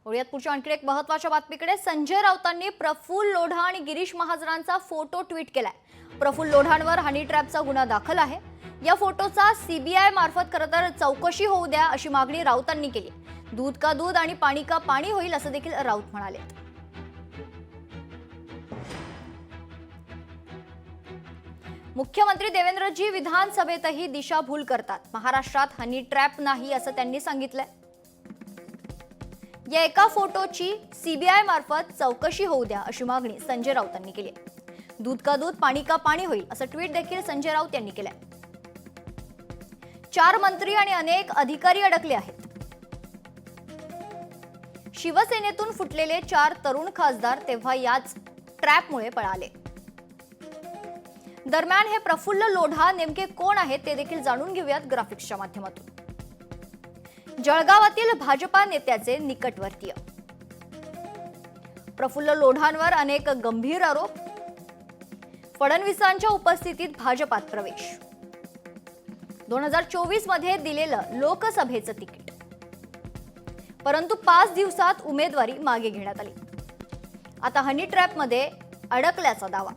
वळूयात पुढच्या आणखी एक महत्त्वाच्या बातमीकडे। संजय राऊतांनी प्रफुल्ल लोढा आणि गिरीश महाजनांचा फोटो ट्विट केलाय। प्रफुल्ल लोढांवर हनी ट्रॅपचा गुन्हा दाखल आहे। या फोटोचा सीबीआय मार्फत खरं तर चौकशी होऊ द्या अशी मागणी राऊतांनी केली। दूध का दूध आणि पाणी का पाणी होईल असं देखील राऊत म्हणाले। मुख्यमंत्री देवेंद्रजी विधानसभेतही दिशाभूल करतात। महाराष्ट्रात हनी ट्रॅप नाही असं त्यांनी सांगितलंय। या एका फोटोची सीबीआय मार्फत चौकशी होऊ द्या अशी मागणी संजय राऊतांनी केली। दूध का दूध पाणी का पाणी होईल असं ट्विट देखील संजय राऊत यांनी केलंय। 4 मंत्री आणि अनेक अधिकारी अडकले आहेत। शिवसेनेतून फुटलेले 4 तरुण खासदार तेव्हा याच ट्रॅपमुळे पळाले। दरम्यान हे प्रफुल्ल लोढा नेमके कोण आहेत ते देखील जाणून घेऊयात ग्राफिक्सच्या माध्यमातून। जळगावातील भाजपा नेत्याचे निकटवर्तीय प्रफुल्ल लोढांवर अनेक गंभीर आरोप। फडणवीसांच्या उपस्थितीत भाजपात प्रवेश। 2024 मध्ये दिलेलं लोकसभेचं तिकीट, परंतु 5 दिवसात उमेदवारी मागे घेण्यात आली। आता हनी ट्रॅप मध्ये अडकल्याचा दावा।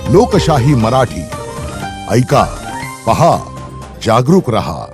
लोकशाही मराठी ऐका, पहा, जागरूक रहा।